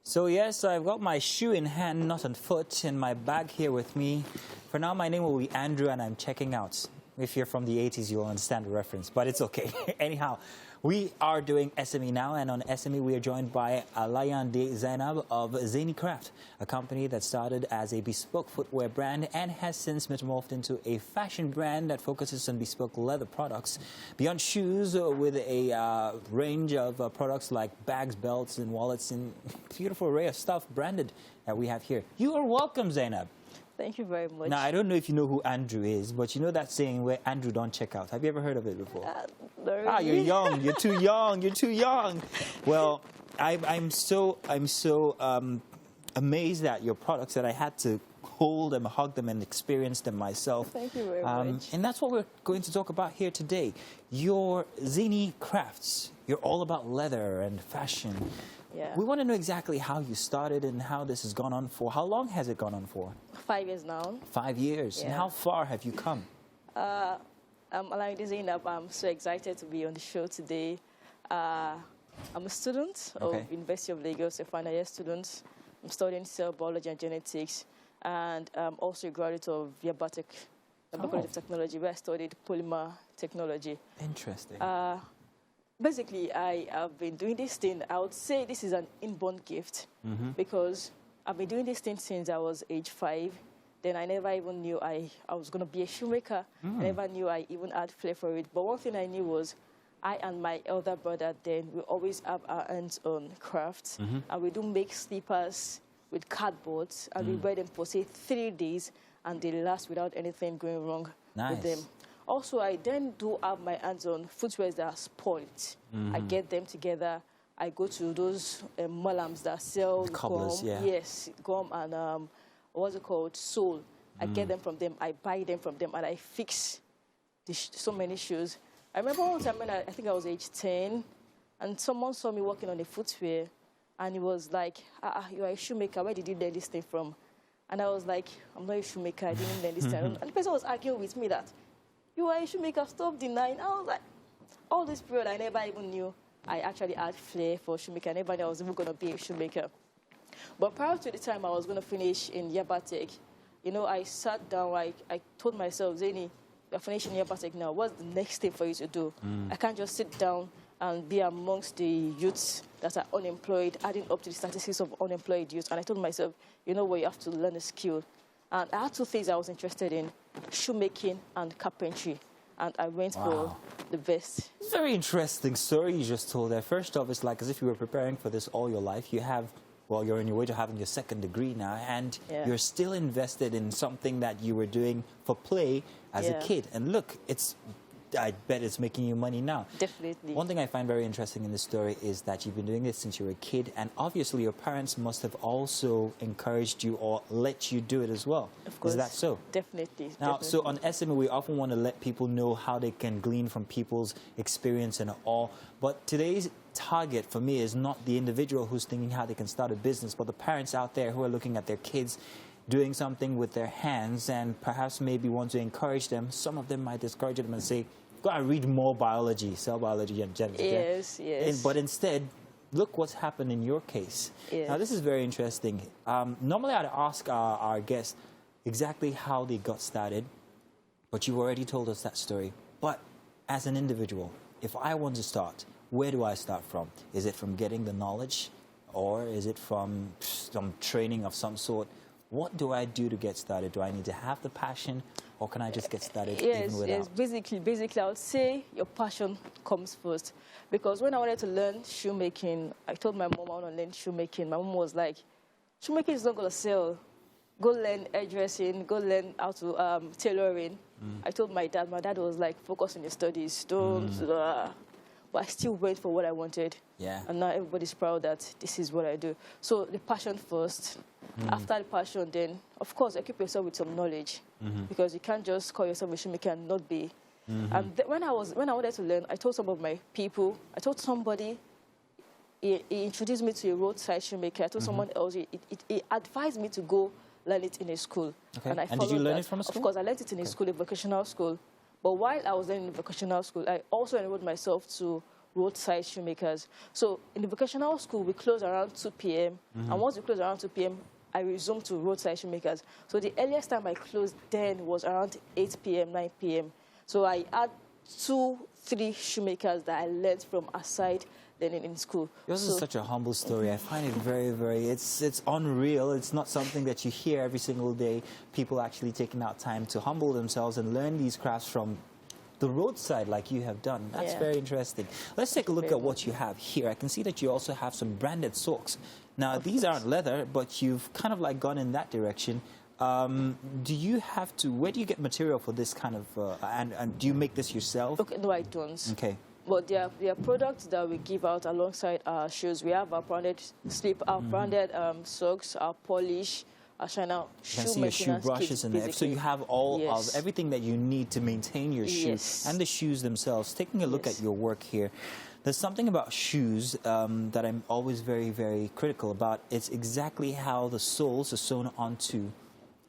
So yes, I've got my shoe in hand, not on foot, and my bag here with me. For now, my name will be Andrew, and I'm checking out. If you're from the 80s, you'll understand the reference, but it's okay. Anyhow, we are doing SME now, and on SME, we are joined by Alayande Zainab of Zaini Craft, a company that started as a bespoke footwear brand and has since metamorphed into a fashion brand that focuses on bespoke leather products. Beyond shoes, with a range of products like bags, belts, and wallets, and beautiful array of stuff branded that we have here. You are welcome, Zainab. Thank you very much. Now, I don't know if you know who Andrew is, but you know that saying where Andrew don't check out. Have you ever heard of it before? Really? You're young. You're too young. You're too young. Well, I'm so amazed at your products that I had to hold them, hug them, and experience them myself. Thank you very much. And that's what we're going to talk about here today. Your Zaini Crafts. You're all about leather and fashion. Yeah. We want to know exactly how you started and how this has gone on for. How long has it gone on for? 5 years now. 5 years. Yeah. And how far have you come? I'm Alayande Zainab. I'm so excited to be on the show today. I'm a student of University of Lagos, a final year student. I'm studying cell biology and genetics, and I'm also a graduate of College of Technology, where I studied polymer technology. Interesting. Basically, I have been doing this thing. I would say this is an inborn gift because I've been doing this thing since I was age 5. Then I never even knew I was going to be a shoemaker. I never knew I even had flair for it. But one thing I knew was I and my elder brother then, we always have our hands on crafts. And we do make slippers with cardboard. And we wear them for, say, 3 days. And they last without anything going wrong with them. Also, I then do have my hands on footwear that are spoiled. I get them together. I go to those malams that sell cobblers, gum. Yes, gum and what's it called? Sole. I get them from them. I buy them from them, and I fix so many shoes. I remember one time when I think I was age 10, and someone saw me working on a footwear, and he was like, you are a shoemaker. Where did you learn this thing from? And I was like, I'm not a shoemaker. I didn't learn this thing. And the person was arguing with me that, you are a shoemaker, stop denying. I was like, all this period, I never even knew I actually had flair for shoemaker. I never knew I was even going to be a shoemaker. But prior to the time I was going to finish in Yabatek, you know, I sat down, I told myself, Zaini, you're finishing Yabatek now. What's the next thing for you to do? I can't just sit down and be amongst the youths that are unemployed, adding up to the statistics of unemployed youth. And I told myself, you know what, you have to learn a skill. And I had 2 things I was interested in, shoemaking and carpentry. And I went for the best. Very interesting story you just told there. First off, it's like as if you were preparing for this all your life. You have, well, you're on your way to having your 2nd degree now, and you're still invested in something that you were doing for play as a kid. And look, I bet it's making you money now. Definitely. One thing I find very interesting in this story is that you've been doing this since you were a kid, and obviously your parents must have also encouraged you or let you do it as well. Of course. Is that so? Definitely. Now, so on SME, we often want to let people know how they can glean from people's experience and all, but today's target for me is not the individual who's thinking how they can start a business, but the parents out there who are looking at their kids doing something with their hands and perhaps maybe want to encourage them. Some of them might discourage them and say, go and read more biology, cell biology and genetics. Yes. But instead, look what's happened in your case. Yes. Now, this is very interesting. Normally, I'd ask our guests exactly how they got started, but you've already told us that story. But as an individual, if I want to start, where do I start from? Is it from getting the knowledge, or is it from some training of some sort? What do I do to get started? Do I need to have the passion, or can I just get started even without? Yes, basically, I would say your passion comes first. Because when I wanted to learn shoemaking, I told my mom I want to learn shoemaking. My mom was like, shoemaking is not going to sell. Go learn hairdressing, go learn how to tailoring. I told my dad was like, focus on your studies, don't... But I still went for what I wanted. Yeah. And now everybody's proud that this is what I do. So the passion first. After the passion, then, of course, equip yourself with some knowledge. Because you can't just call yourself a shoemaker and not be. And when I wanted to learn, I told some of my people, I told somebody, he introduced me to a roadside shoemaker. I told someone else, he advised me to go learn it in a school. Okay. And did you learn it from a school? Of course, I learned it in a school, a vocational school. But while I was in vocational school, I also enrolled myself to roadside shoemakers. So in the vocational school, we close around 2 p.m. And once we close around 2 p.m., I resume to roadside shoemakers. So the earliest time I closed then was around 8 p.m., 9 p.m. So I had 2, 3 shoemakers that I learned from aside learning in school. Yours is such a humble story. I find it very, very, it's unreal. It's not something that you hear every single day. People actually taking out time to humble themselves and learn these crafts from the roadside like you have done. That's very interesting. Let's take a look at what you have here. I can see that you also have some branded socks. Now, these aren't leather, but you've kind of like gone in that direction. Do you have to, where do you get material for this kind of, and do you make this yourself? Okay, no, I don't. Okay. But there are products that we give out alongside our shoes. We have our branded slip, our branded socks, our polish, our shiner, shoe your shoe brushes and everything. So you have all of everything that you need to maintain your shoe and the shoes themselves. Taking a look at your work here, there's something about shoes that I'm always very, very critical about. It's exactly how the soles are sewn onto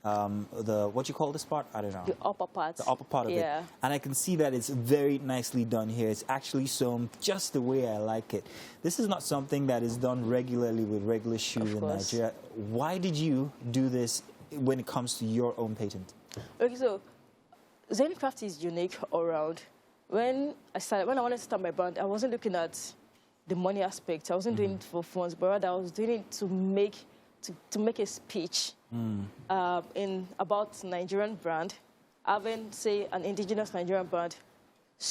what you call this part? I don't know. The upper part. The upper part of it. And I can see that it's very nicely done here. It's actually sewn just the way I like it. This is not something that is done regularly with regular shoes in Nigeria. Why did you do this when it comes to your own patent? Okay, so Zainab Craft is unique all around. When I wanted to start my brand, I wasn't looking at the money aspect. I wasn't doing it for funds, but rather I was doing it to make a speech in about Nigerian brand, having, say, an indigenous Nigerian brand,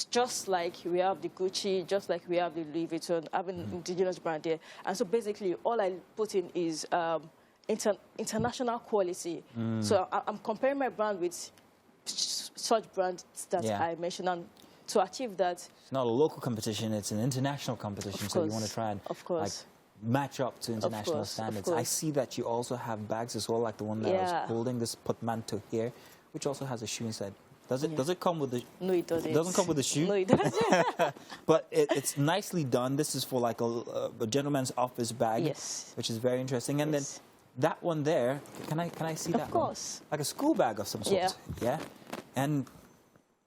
just like we have the Gucci, just like we have the Louis Vuitton, having an indigenous brand there. And so basically, all I put in is international quality. So I'm comparing my brand with such brands that I mentioned. And to achieve that... It's not a local competition, it's an international competition. So you want to try and... Like, match up to international standards. I see that you also have bags as well, like the one that I was holding, this portmanteau here, which also has a shoe inside. Does it come with the... No, it doesn't. It doesn't come with the shoe? No, it doesn't. But it's nicely done. This is for like a gentleman's office bag, which is very interesting. And then that one there, can I see that one? Of course. Like a school bag of some sort. Yeah. And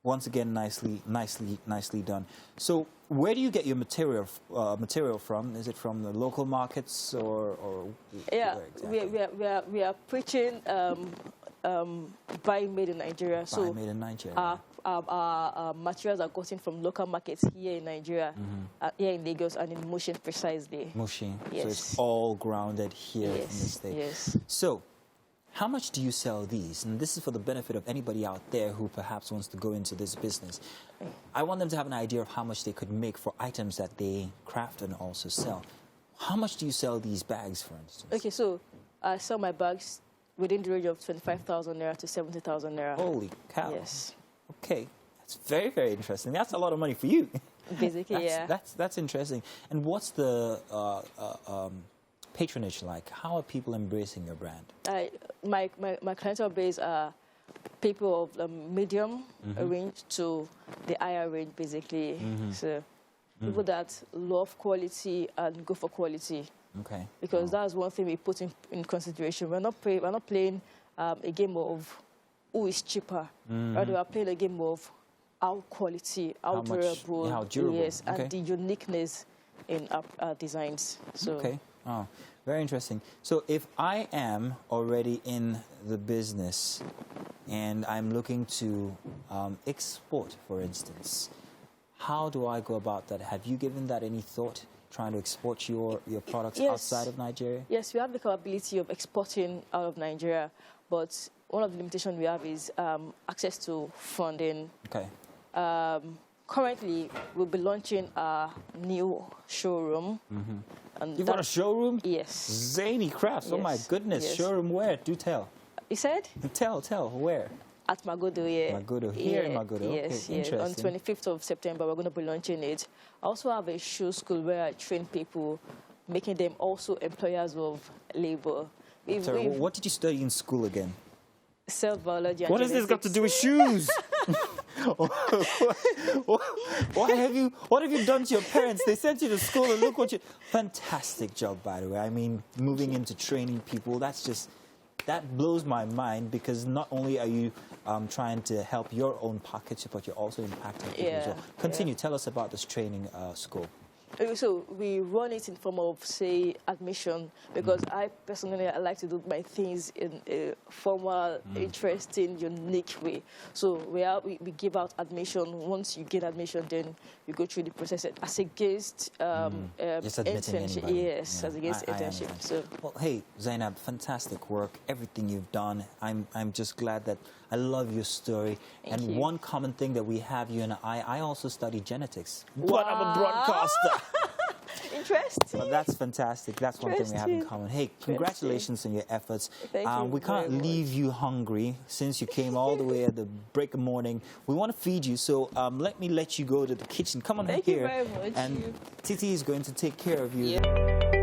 once again, nicely done. So where do you get your material from? Is it from the local markets or exactly? we are preaching buy made in Nigeria. Buy made in Nigeria. Our materials are gotten from local markets here in Nigeria, here in Lagos and in Mushin precisely. Mushin. So it's all grounded here in the state. Yes. So how much do you sell these? And this is for the benefit of anybody out there who perhaps wants to go into this business. I want them to have an idea of how much they could make for items that they craft and also sell. How much do you sell these bags, for instance? Okay, so I sell my bags within the range of 25,000 naira to 70,000 naira. Holy cow. Yes. Okay. That's very, very interesting. That's a lot of money for you. Basically, That's interesting. And what's the patronage like? How are people embracing your brand? My clientele base are people of the medium range to the higher range, basically. So people that love quality and go for quality. Okay. Because that's one thing we put in consideration. We're not playing a game of who is cheaper. Rather, we're playing a game of how quality, how durable, and the uniqueness in our designs. So. Okay. Oh, very interesting. So if I am already in the business and I'm looking to export, for instance, how do I go about that? Have you given that any thought, trying to export your products outside of Nigeria? Yes, we have the capability of exporting out of Nigeria, but one of the limitations we have is access to funding. Okay. Currently, we'll be launching a new showroom. And you've got a showroom? Yes. Zany Crafts. Oh my goodness. Showroom where? Do tell. You said? Tell. Where? At Magodo, Magodo. Here in Magodo. Yes, okay, interesting. On 25th of September, we're going to be launching it. I also have a shoe school where I train people, making them also employers of labor. Sorry, what did you study in school again? Cell biology and What has this got to do with shoes? What have you done to your parents? They sent you to school and look what you... Fantastic job, by the way. I mean, moving into training people, that's just that blows my mind, because not only are you trying to help your own pockets, but you're also impacting people as well. Continue. Tell us about this training school. So we run it in form of, say, admission, because I personally I like to do my things in a formal, interesting, unique way. So we give out admission. Once you get admission, then you go through the process as against Just admitting internship. anybody. Yes, as against internship. So, well, hey, Zainab, fantastic work. Everything you've done. I'm just glad that I love your story. Thank you. One common thing that we have, you and I also study genetics. Wow. But I'm a broadcaster. Interesting. Well, that's fantastic. That's one thing we have in common. Hey, congratulations on your efforts. Thank you we can't very leave you hungry since you came all the way at the break of morning. We want to feed you, so let me let you go to the kitchen. Come on Thank here. you very much. And Titi is going to take care of you. Yeah.